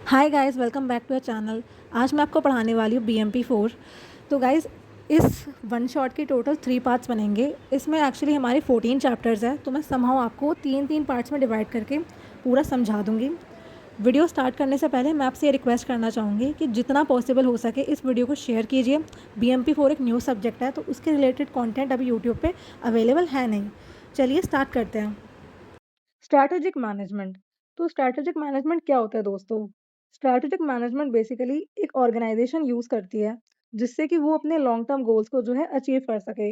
Hi guys, welcome back to a channel. आज मैं आपको पढ़ाने वाली हूँ BMP4। तो गाइस, इस वन शॉट के टोटल 3 पार्ट्स बनेंगे। इसमें एक्चुअली हमारे 14 चैप्टर्स हैं, तो मैं समहाउ आपको तीन तीन पार्ट्स में डिवाइड करके पूरा समझा दूँगी। वीडियो स्टार्ट करने से पहले मैं आपसे ये रिक्वेस्ट करना चाहूँगी कि जितना पॉसिबल हो सके इस वीडियो को शेयर कीजिए। BMP4 एक न्यू सब्जेक्ट है, तो उसके रिलेटेड कंटेंट अभी यूट्यूब पे अवेलेबल है नहीं। चलिए स्टार्ट करते हैं। Strategic management. तो स्ट्रैटेजिक मैनेजमेंट क्या होता है दोस्तों? स्ट्रैटेजिक मैनेजमेंट बेसिकली एक ऑर्गेनाइजेशन यूज़ करती है जिससे कि वो अपने लॉन्ग टर्म गोल्स को जो है अचीव कर सके।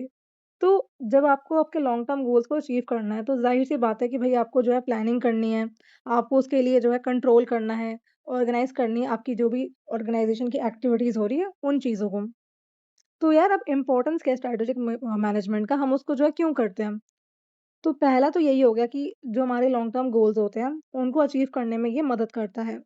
तो जब आपको आपके लॉन्ग टर्म गोल्स को अचीव करना है तो ज़ाहिर-सी बात है कि भई आपको जो है प्लानिंग करनी है, आपको उसके लिए जो है कंट्रोल करना है, ऑर्गेनाइज़ करनी है आपकी जो भी ऑर्गेनाइजेशन की एक्टिविटीज़ हो रही है उन चीज़ों को। तो यार अब इम्पोर्टेंस क्या है स्ट्रैटेजिक मैनेजमेंट का, हम उसको जो है क्यों करते हैं? तो पहला तो यही हो गया कि जो हमारे लॉन्ग टर्म गोल्स होते हैं, उनको अचीव करने में ये मदद करता है।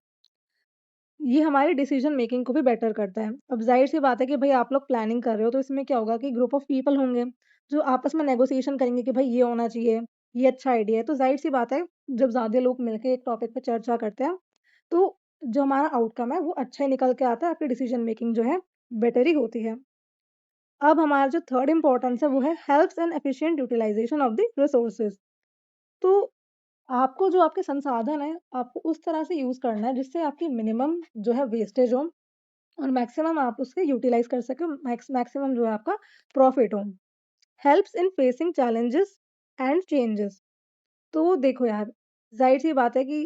ये हमारी डिसीजन मेकिंग को भी बेटर करता है। अब ज़ाहिर-सी बात है कि भई आप लोग प्लानिंग कर रहे हो, तो इसमें क्या होगा कि ग्रुप ऑफ पीपल होंगे, जो आपस में नेगोशिएशन करेंगे कि भई ये होना चाहिए, ये अच्छा आइडिया है। तो ज़ाहिर-सी बात है, जब ज़्यादा लोग मिलके एक टॉपिक पे चर्चा करते हैं, तो जो हमारा आउटकम है, वो अच्छा ही निकल के आता है, आपकी डिसीजन मेकिंग जो है, बेटर ही होती है। अब हमारा जो थर्ड इम्पोर्टेंस है, वो है helps in efficient utilisation of the resources. तो आपको जो आपके संसाधन हैं, आपको उस तरह से यूज़ करना है जिससे आपकी मिनिमम जो है वेस्टेज हो और मैक्सिमम आप उससे यूटिलाइज़ कर सकें, मैक्सिमम जो है आपका प्रॉफ़िट हो। Helps in facing challenges and changes. तो देखो यार, ज़ाहिर-सी बात है कि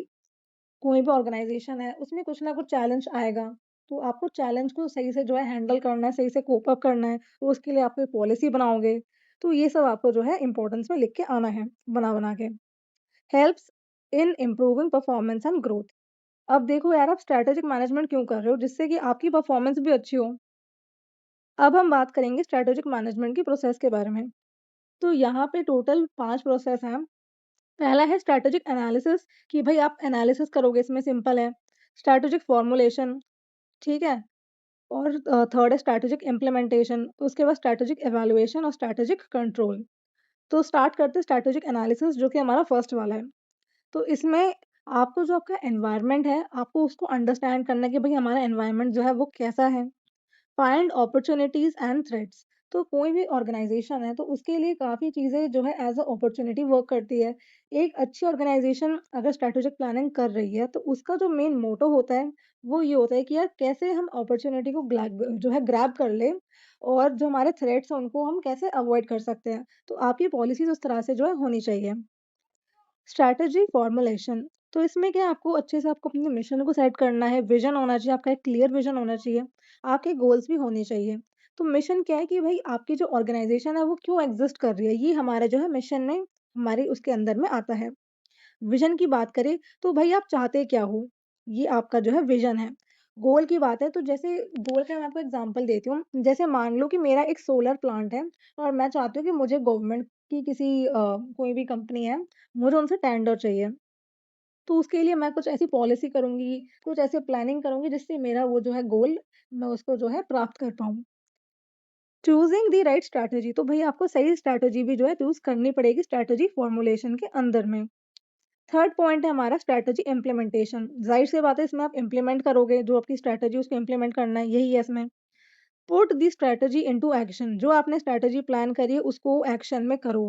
कोई भी ऑर्गेनाइज़ेशन है, उसमें कुछ ना कुछ चैलेंज आएगा। तो आपको चैलेंज को सही से जो है हैंडल करना है, सही से कोप अप करना है, तो उसके लिए आप कोई पॉलिसी बनाओगे। तो ये सब आपको जो है इम्पोर्टेंस में लिख के आना है, बना-बना के। Helps in improving performance and growth. अब देखो यार, आप स्ट्रैटेजिक मैनेजमेंट क्यों कर रहे हो? जिससे कि आपकी परफॉर्मेंस भी अच्छी हो। अब हम बात करेंगे स्ट्रैटेजिक मैनेजमेंट की प्रोसेस के बारे में। तो यहाँ पे टोटल 5 प्रोसेस हैं। पहला है स्ट्रैटेजिक एनालिसिस, कि भई आप एनालिसिस करोगे, इसमें सिंपल है। स्ट्रैटेजिक फॉर्मुलेशन, ठीक है? और थर्ड है स्ट्रैटेजिक इम्प्लीमेंटेशन, उसके बाद स्ट्रैटेजिक इवैल्यूएशन और स्ट्रैटेजिक कंट्रोल। तो स्टार्ट करते हैं स्ट्रैटेजिक एनालिसिस, जो कि हमारा फर्स्ट वाला है। तो इसमें आपको जो आपका एनवायरनमेंट है, आपको उसको अंडरस्टैंड करना है कि भई हमारा एनवायरनमेंट जो है वो कैसा है। Find opportunities and threats. तो कोई भी ऑर्गेनाइज़ेशन है, तो उसके लिए काफ़ी चीज़ें जो है एज़ अ अपॉर्च्युनिटी वर्क करती है। एक अच्छी ऑर्गेनाइज़ेशन अगर स्ट्रैटेजिक प्लानिंग कर रही है, तो उसका जो मेन मोटो होता है, वो ये होता है कि यार कैसे हम अपॉर्च्युनिटी को जो है ग्रैब कर लें और जो हमारे थ्रेट्स हैं, उनको हम कैसे अवॉइड कर सकते हैं। तो आपकी पॉलिसीज़ उस तरह से जो है होनी चाहिए। Strategy formulation. तो इसमें क्या है, आपको अच्छे से आपको अपने मिशन को सेट करना है, विज़न होना चाहिए, आपका एक क्लियर विज़न होना चाहिए, आपके गोल्स भी होने चाहिए। तो मिशन क्या है कि भई आपकी जो ऑर्गेनाइज़ेशन है वो क्यों एक्ज़िस्ट कर रही है, ये हमारे जो है मिशन में हमारे उसके अंदर में आता है। विज़न की बात करें तो भई आप चाहते क्या हो? ये आपका जो है विज़न है। गोल की बात है तो जैसे गोल का मैं आपको एग्ज़ाम्पल देती हूँ। जैसे मान लो कि मेरा एक सोलर प्लांट है और मैं चाहती हूँ कि मुझे गवर्नमेंट की किसी कोई भी कंपनी है, मुझे उनसे टेंडर चाहिए। तो उसके लिए मैं कुछ ऐसी पॉलिसी करूँगी, कुछ ऐसे प्लानिंग करूँगी जिससे मेरा वो जो है गोल, मैं उसको जो है प्राप्त कर पाऊँ। Choosing the right strategy. तो भई आपको सही स्ट्रैटेजी भी जो है चूज़ करनी पड़ेगी स्ट्रैटेजी फॉर्मुलेशन के अंदर में। थर्ड पॉइंट है हमारा स्ट्रैटेजी इम्प्लीमेंटेशन। ज़ाहिर-सी बात है, इसमें आप इम्प्लीमेंट करोगे, जो आपकी स्ट्रैटेजी उसको इम्प्लीमेंट करना है, यही है इसमें। Put the strategy into action. जो आपने स्ट्रैटेजी प्लान करी है उसको एक्शन में करो।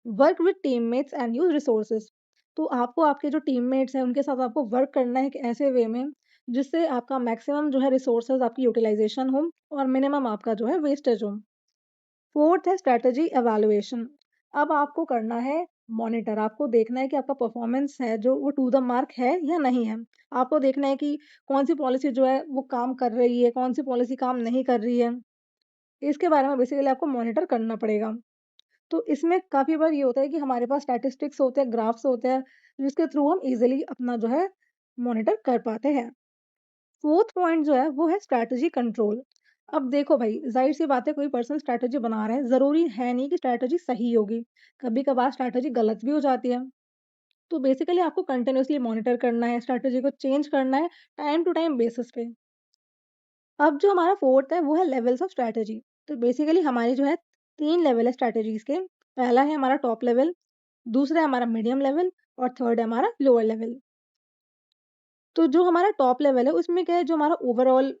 Work with teammates and use resources. तो आपको आपके जो टीममेट्स हैं उनके साथ आपको वर्क करना है एक ऐसे वे में जिससे आपका मैक्सिमम जो है रिसोर्सेज़ आपकी यूटिलाइज़ेशन हो और मिनिमम आपका जो है वेस्टेज हो। फोर्थ है स्ट्रैटेजी एवैल्यूएशन। अब आपको करना है मॉनिटर, आपको देखना है कि आपका परफॉर्मेंस है जो वो टू द मार्क है या नहीं है। आपको देखना है कि कौन-सी पॉलिसी जो है वो काम कर रही है, कौन-सी पॉलिसी काम नहीं कर रही है। इसके बारे में बेसिकली आपको मॉनिटर करना पड़ेगा। तो इसमें काफ़ी बार ये होता है कि हमारे पास स्टैटिस्टिक्स होते हैं, ग्राफ्स होते हैं, जिसके थ्रू हम ईज़िली अपना जो है मॉनिटर कर पाते हैं। फोर्थ पॉइंट जो है वो है स्ट्रैटेजी कंट्रोल। अब देखो भाई, ज़ाहिर-सी बात है, कोई पर्सन स्ट्रैटेजी बना रहा है, ज़रूरी है नहीं कि स्ट्रैटेजी सही होगी। कभी-कभार स्ट्रैटेजी गलत भी हो जाती है। तो बेसिकली आपको कंटिन्यूअसली मॉनिटर करना है, स्ट्रैटेजी को चेंज करना है टाइम टू टाइम बेसिस पे। अब जो हमारा फोर्थ है वो है लेवल्स ऑफ स्ट्रैटेजी। तो बेसिकली हमारी जो है 3 लेवल है स्ट्रैटेजीज़ के। पहला है हमारा टॉप लेवल, दूसरा है हमारा मीडियम लेवल और थर्ड है हमारा लोअर लेवल। तो जो हमारा टॉप लेवल है उसमें क्या है, जो हमारा ओवरऑल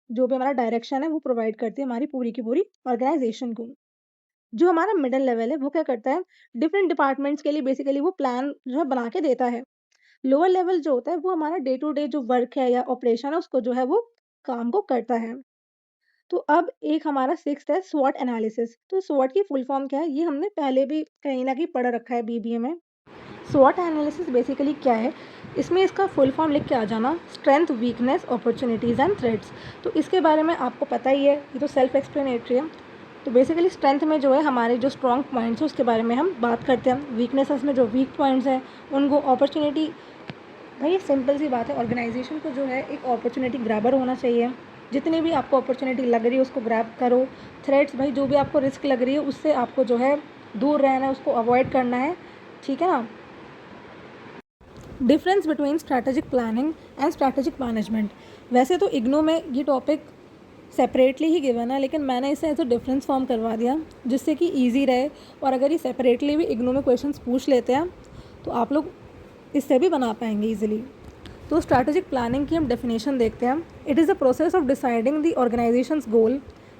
जो भी हमारा डायरेक्शन है वो प्रोवाइड करती है हमारी पूरी की पूरी ऑर्गेनाइजेशन को। जो हमारा मिडल लेवल है वो क्या करता है, डिफरेंट डिपार्टमेंट्स के लिए बेसिकली वो प्लान जो है बना के देता है। लोअर लेवल जो होता है वो हमारा डे टू डे जो वर्क है या ऑपरेशन है उसको जो है वो काम को करता है। तो अब एक हमारा सिक्स्थ है स्वॉट एनालिसिस। तो स्वॉट की फुल फॉर्म क्या है, ये हमने पहले भी कहीं ना कहीं पढ़ रखा है बीबीए में। स्वॉट एनालिसिस बेसिकली क्या है, इसमें इसका फुल फॉर्म लिख के आ जाना, strength, weakness, opportunities and threats. तो इसके बारे में आपको पता ही है, ये तो सेल्फ एक्सप्लेनेटरी है। तो बेसिकली स्ट्रेंथ में जो है हमारे जो स्ट्रॉन्ग पॉइंट्स हैं उसके बारे में हम बात करते हैं, वीकनेसेस में जो वीक पॉइंट्स हैं उनको, अपॉर्चुनिटी, भाई सिंपल सी बात है, ऑर्गेनाइजेशन को जो है एक अपॉर्चुनिटी ग्रैबर होना चाहिए। जितनी भी आपको अपॉर्चुनिटी लग रही है उसको ग्रैब करो। थ्रेट्स, भाई जो भी आपको रिस्क लग रही है उससे आपको जो है दूर रहना है, उसको अवॉइड करना है, ठीक है ना। Difference between strategic planning and strategic management. वैसे तो इग्नू में ये टॉपिक सेपरेटली ही गिवन है, लेकिन मैंने इसे एज अ डिफरेंस फॉर्म करवा दिया जिससे कि ईजी रहे। और अगर ये सेपरेटली भी इग्नू में क्वेश्चंस पूछ लेते हैं तो आप लोग इससे भी बना पाएंगे ईजिली। तो स्ट्रैटेजिक प्लानिंग की हम डेफिनेशन देखते हैं। It is a process of deciding the organisations goal,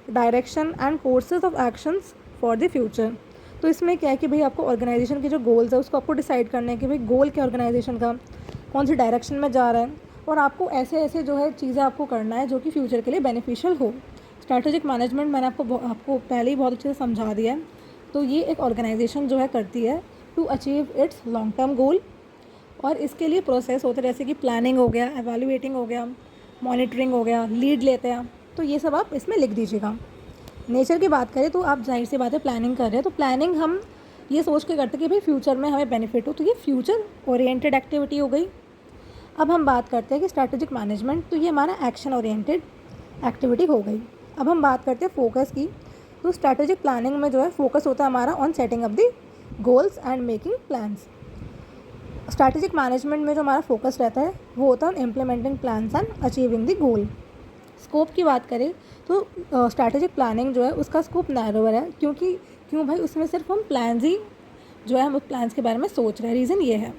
direction and courses of actions for the future. तो इसमें क्या है कि भाई आपको ऑर्गेनाइजेशन के जो गोल्स है उसको आपको डिसाइड करना है कि भाई गोल क्या ऑर्गेनाइजेशन का, कौन सी डायरेक्शन में जा रहा है, और आपको ऐसे ऐसे जो है चीज़ें आपको करना है जो कि फ्यूचर के लिए बेनिफिशियल हो। स्ट्रैटेजिक मैनेजमेंट मैंने आपको पहले ही बहुत अच्छे से समझा दिया है। तो ये एक ऑर्गेनाइजेशन जो है करती है to achieve its long term goal, और इसके लिए प्रोसेस होते हैं जैसे कि प्लानिंग हो गया, एवेल्युएटिंग हो गया, मॉनिटरिंग हो गया, लीड लेते हैं। तो ये सब आप इसमें लिख दीजिएगा। नेचर की बात करें तो आप जाहिर सी बात है प्लानिंग कर रहे हैं, तो प्लानिंग हम ये सोच के करते हैं कि भाई फ्यूचर में हमें बेनिफिट हो, तो ये फ्यूचर ओरिएंटेड एक्टिविटी हो गई। अब हम बात करते हैं कि स्ट्रैटेजिक मैनेजमेंट, तो ये हमारा एक्शन ओरिएंटेड एक्टिविटी हो गई। अब हम बात करते हैं फोकस की। तो स्ट्रैटेजिक प्लानिंग में जो है फोकस होता है हमारा on setting up the goals and making plans. Strategic management में जो हमारा फोकस रहता है वो होता है implementing plans and achieving the goal. Scope की बात करें तो स्ट्रैटेजिक प्लानिंग जो है उसका स्कोप नैरोवर है, क्यों भाई, उसमें सिर्फ हम प्लान्स ही जो है हम प्लान्स के बारे में सोच रहे हैं, रीज़न ये है।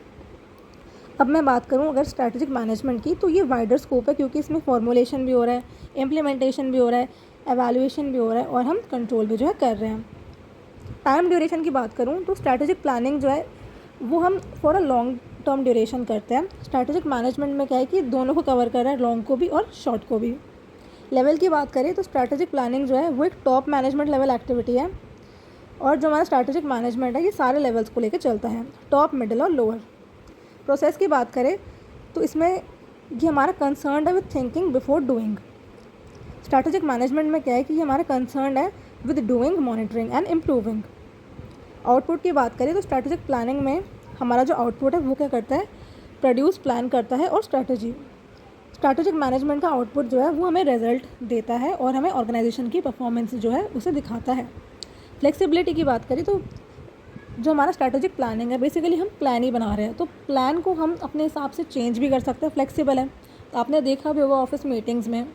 अब मैं बात करूं अगर स्ट्रैटेजिक मैनेजमेंट की, तो ये वाइडर स्कोप है क्योंकि इसमें फॉर्मुलेशन भी हो रहा है, इम्प्लीमेंटेशन भी हो रहा है, एवेल्युएशन भी हो रहा है, और हम कंट्रोल भी जो है कर रहे हैं। टाइम ड्यूरेशन की बात करूं तो स्ट्रैटेजिक प्लानिंग जो है वो हम for a long term duration करते हैं। स्ट्रैटेजिक मैनेजमेंट में क्या है कि दोनों को कवर कर रहा है, लॉन्ग को भी और शॉर्ट को भी। लेवल की बात करें तो स्ट्रैटेजिक प्लानिंग जो है वो एक टॉप मैनेजमेंट लेवल एक्टिविटी है, और जो हमारा स्ट्रैटेजिक मैनेजमेंट है ये सारे लेवल्स को लेकर चलता है, टॉप, मिडिल और लोअर। प्रोसेस की बात करें तो इसमें ये हमारा कंसर्न है with thinking before doing. Strategic management में क्या है कि ये हमारा कंसर्न है with doing, monitoring and improving. Output की बात करें तो स्ट्रैटेजिक प्लानिंग में हमारा जो आउटपुट है वो क्या करता है, प्रोड्यूस, प्लान करता है और स्ट्रैटेजी। स्ट्रैटेजिक मैनेजमेंट का आउटपुट जो है वो हमें रिजल्ट देता है और हमें ऑर्गेनाइजेशन की परफॉर्मेंस जो है उसे दिखाता है। फ्लेक्सिबिलिटी की बात करें तो जो हमारा स्ट्रैटेजिक प्लानिंग है बेसिकली हम प्लान ही बना रहे हैं, तो प्लान को हम अपने हिसाब से चेंज भी कर सकते हैं, फ्लेक्सिबल है। तो आपने देखा भी होगा ऑफिस मीटिंग्स में,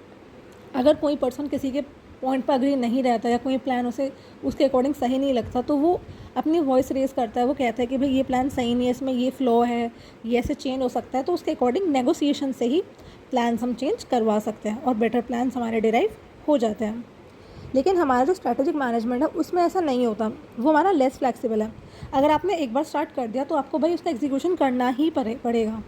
अगर कोई पर्सन किसी के पॉइंट पर अग्री नहीं रहता या कोई प्लान उसे उसके अकॉर्डिंग सही नहीं लगता तो वो अपनी वॉइस रेज करता है, वो कहता है कि भाई ये प्लान सही नहीं है, इसमें ये फ्लॉ है, ये ऐसे चेंज हो सकता है। तो उसके अकॉर्डिंग नेगोशिएशन से ही प्लान्स हम चेंज करवा सकते हैं और बेटर प्लान्स हमारे डिराइव हो जाते हैं। लेकिन हमारा जो स्ट्रैटेजिक मैनेजमेंट है उसमें ऐसा नहीं होता, वो हमारा लेस फ्लेक्सिबल है। अगर आपने एक बार स्टार्ट कर दिया तो आपको भाई उसका एग्जीक्यूशन करना ही पड़ेगा।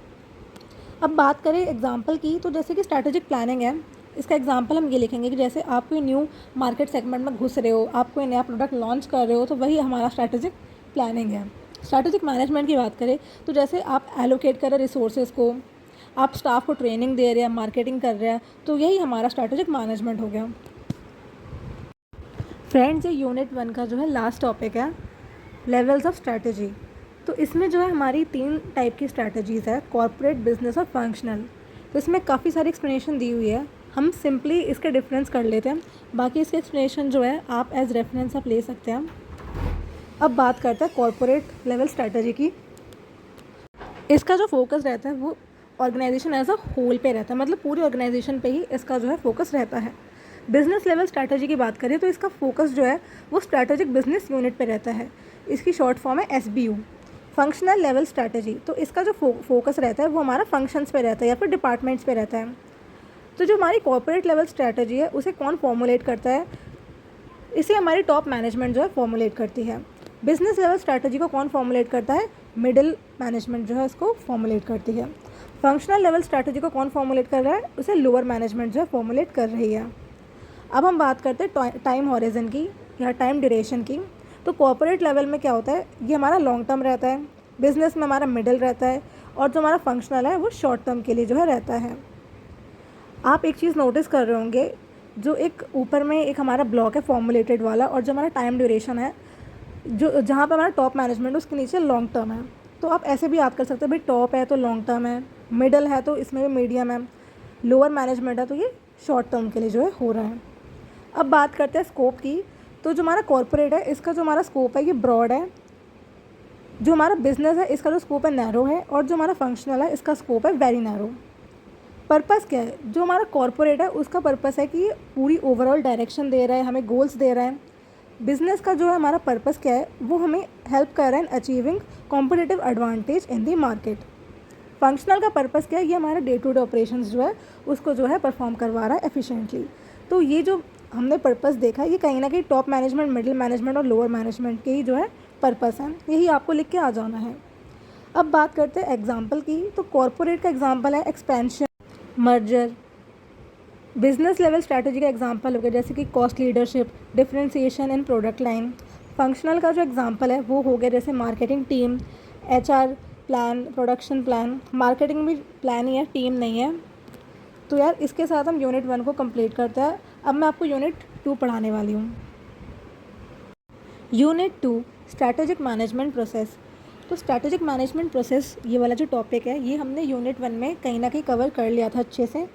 अब बात करें एग्जांपल की, तो जैसे कि स्ट्रैटेजिक प्लानिंग है, इसका एग्जांपल हम ये लिखेंगे कि जैसे आप कोई न्यू मार्केट सेगमेंट में घुस रहे हो, आप कोई नया प्रोडक्ट लॉन्च कर रहे हो, तो वही हमारा स्ट्रैटेजिक प्लानिंग है। स्ट्रैटेजिक मैनेजमेंट की बात करें तो जैसे आप एलोकेट कर रहे रिसोर्सेज को, आप स्टाफ को ट्रेनिंग दे रहे हैं, मार्केटिंग कर रहे हैं, तो यही हमारा स्ट्रैटेजिक मैनेजमेंट हो गया। फ्रेंड्स, ये यूनिट 1 का जो है लास्ट टॉपिक है, लेवल्स ऑफ स्ट्रैटेजी। तो इसमें जो है हमारी 3 टाइप की स्ट्रैटेजीज़ है, कॉर्पोरेट, बिजनेस और फंक्शनल। तो इसमें काफ़ी सारी एक्सप्लेनेशन दी हुई है, हम सिंपली इसके डिफरेंस कर लेते हैं, बाकी इसके एक्सप्लेनेशन जो है आप एज रेफरेंस आप ले सकते हैं। अब बात करते हैं कॉर्पोरेट लेवल स्ट्रैटेजी की। इसका जो फोकस रहता है वो ऑर्गेनाइजेशन एज अ होल पे रहता है, मतलब पूरी ऑर्गेनाइजेशन पे ही इसका जो है फोकस रहता है। बिजनेस लेवल स्ट्रैटेजी की बात करें तो इसका फोकस जो है वो स्ट्रैटेजिक बिजनेस यूनिट पे रहता है, इसकी शॉर्ट फॉर्म है SBU। फंक्शनल लेवल स्ट्रैटेजी, तो इसका जो फोकस रहता है वो हमारा फंक्शंस पे रहता है या फिर डिपार्टमेंट्स पे रहता है। तो जो हमारी कॉर्पोरेट लेवल स्ट्रैटेजी है उसे कौन फॉर्मुलेट करता है, इसे हमारी टॉप मैनेजमेंट जो है फॉर्मुलेट करती है। बिजनेस लेवल स्ट्रैटेजी को कौन फॉर्मुलेट करता है, मिडिल मैनेजमेंट जो है उसको फॉर्मुलेट करती है। फंक्शनल लेवल स्ट्रैटेजी को कौन फॉर्मुलेट कर रहा है, उसे लोअर मैनेजमेंट जो है फॉर्मुलेट कर रही है। अब हम बात करते हैं टाइम हॉरिजन की या टाइम ड्यूरेशन की। तो कॉर्पोरेट लेवल में क्या होता है, ये हमारा लॉन्ग टर्म रहता है, बिजनेस में हमारा मिडिल रहता है, और जो हमारा फंक्शनल है वो शॉर्ट टर्म के लिए जो है रहता है। आप एक चीज़ नोटिस कर रहे होंगे, जो एक ऊपर में एक हमारा ब्लॉक है फॉर्मुलेटेड वाला, और जो हमारा टाइम ड्यूरेशन है जो जहाँ पर हमारा टॉप मैनेजमेंट उसके नीचे लॉन्ग टर्म है। तो आप ऐसे भी याद कर सकते हैं, भाई टॉप है तो लॉन्ग टर्म है, मिडल है तो इसमें भी मीडियम है, लोअर मैनेजमेंट है तो ये शॉर्ट टर्म के लिए जो है हो रहा है। अब बात करते हैं स्कोप की। तो जो हमारा कॉर्पोरेट है इसका जो हमारा स्कोप है ये ब्रॉड है, जो हमारा बिजनेस है इसका जो स्कोप है नैरो है, और जो हमारा फंक्शनल है इसका स्कोप है वेरी नैरो। पर्पस क्या है, जो हमारा कॉर्पोरेट है उसका पर्पस है कि ये पूरी ओवरऑल डायरेक्शन दे रहा है, हमें गोल्स दे रहा है। बिजनेस का जो है हमारा पर्पस क्या है, वो हमें हेल्प कर रहा है in achieving competitive advantage in the market. Functional का पर्पस क्या है, ये हमारा डे टू डे ऑपरेशंस जो है उसको जो है परफॉर्म करवा रहा है एफिशिएंटली। तो ये जो हमने पर्पस देखा ये कहीं ना कहीं टॉप मैनेजमेंट, मिडिल मैनेजमेंट और लोअर मैनेजमेंट के ही जो है पर्पस है, यही आपको लिख के आ जाना है। अब बात करते हैं एग्जाम्पल की। तो कॉर्पोरेट का एग्जाम्पल है expansion, merger. Business level strategy का एग्जांपल हो गया जैसे कि कॉस्ट लीडरशिप, डिफरेंशिएशन इन प्रोडक्ट लाइन। फंक्शनल का जो एग्जांपल है वो हो गया जैसे marketing team, HR plan, production plan. Marketing भी प्लान ही है, टीम नहीं है। तो यार इसके साथ हम यूनिट 1 को कंप्लीट करते हैं। अब मैं आपको यूनिट 2 पढ़ाने वाली हूँ। Unit 2 strategic management process. तो स्ट्रैटेजिक मैनेजमेंट प्रोसेस ये वाला जो टॉपिक है ये हमने यूनिट 1 में कहीं ना कहीं कवर कर लिया था अच्छे से।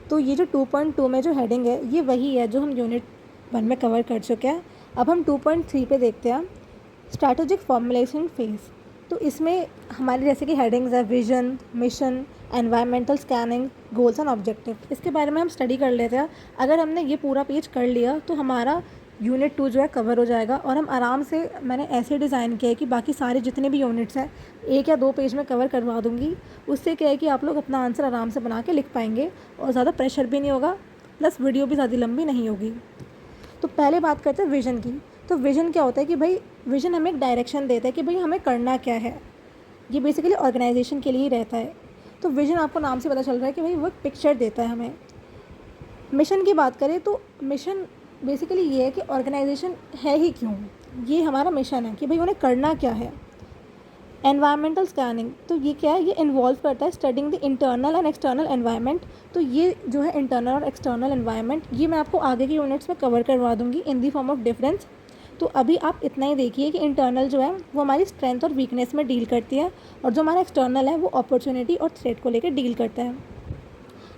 तो ये जो 2.2 में जो हेडिंग है ये वही है जो हम यूनिट 1 में कवर कर चुके हैं। अब हम 2.3 पे देखते हैं, स्ट्रैटेजिक फॉर्मुलेशन फेज। तो इसमें हमारी जैसे कि हेडिंग्स है vision, mission, environmental scanning, goals and objective. इसके बारे में हम स्टडी कर लेते हैं। अगर हमने ये पूरा पेज कर लिया तो हमारा यूनिट 2 जो है कवर हो जाएगा, और हम आराम से, मैंने ऐसे डिज़ाइन किया है कि बाकी सारे जितने भी यूनिट्स हैं 1 या 2 पेज में कवर करवा दूँगी। उससे क्या है कि आप लोग अपना आंसर आराम से बना के लिख पाएंगे और ज़्यादा प्रेशर भी नहीं होगा, प्लस वीडियो भी ज़्यादा लंबी नहीं होगी। तो पहले बात करते हैं विज़न की। तो विज़न क्या होता है कि भाई विज़न हमें एक डायरेक्शन देता है कि भाई हमें करना क्या है। ये बेसिकली ऑर्गेनाइजेशन के लिए ही रहता है। तो विज़न आपको नाम से पता चल रहा है कि भाई वो एक पिक्चर देता है हमें। मिशन की बात करें तो मिशन बेसिकली ये है कि ऑर्गेनाइजेशन है ही क्यों, ये हमारा मिशन है कि भाई उन्हें करना क्या है। एनवायरमेंटल स्कैनिंग, तो ये क्या है, ये इन्वॉल्व करता है studying the internal and external environment. तो ये जो है इंटरनल और एक्सटर्नल एनवायरनमेंट ये मैं आपको आगे के यूनिट्स में कवर करवा दूंगी इन दी फॉर्म ऑफ डिफरेंस। तो अभी आप इतना ही देखिए कि इंटरनल जो है वो हमारी स्ट्रेंथ और वीकनेस में डील करती है, और जो हमारा एक्सटर्नल है वो अपॉर्चुनिटी और थ्रेट को लेकर डील करता है।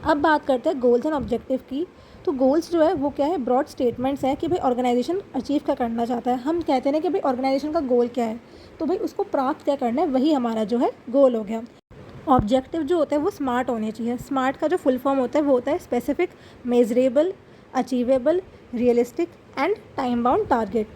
अब बात करते हैं गोल्स एंड ऑब्जेक्टिव की। तो गोल्स जो है वो क्या है, ब्रॉड स्टेटमेंट्स है कि भाई ऑर्गेनाइजेशन अचीव क्या करना चाहता है। हम कहते हैं ना कि भाई ऑर्गेनाइजेशन का गोल क्या है, तो भाई उसको प्राप्त क्या करना है, वही हमारा जो है गोल हो गया। ऑब्जेक्टिव जो होता है वो स्मार्ट होने चाहिए। स्मार्ट का जो फुल फॉर्म होता है वो होता है specific, measurable, achievable, realistic and time bound target.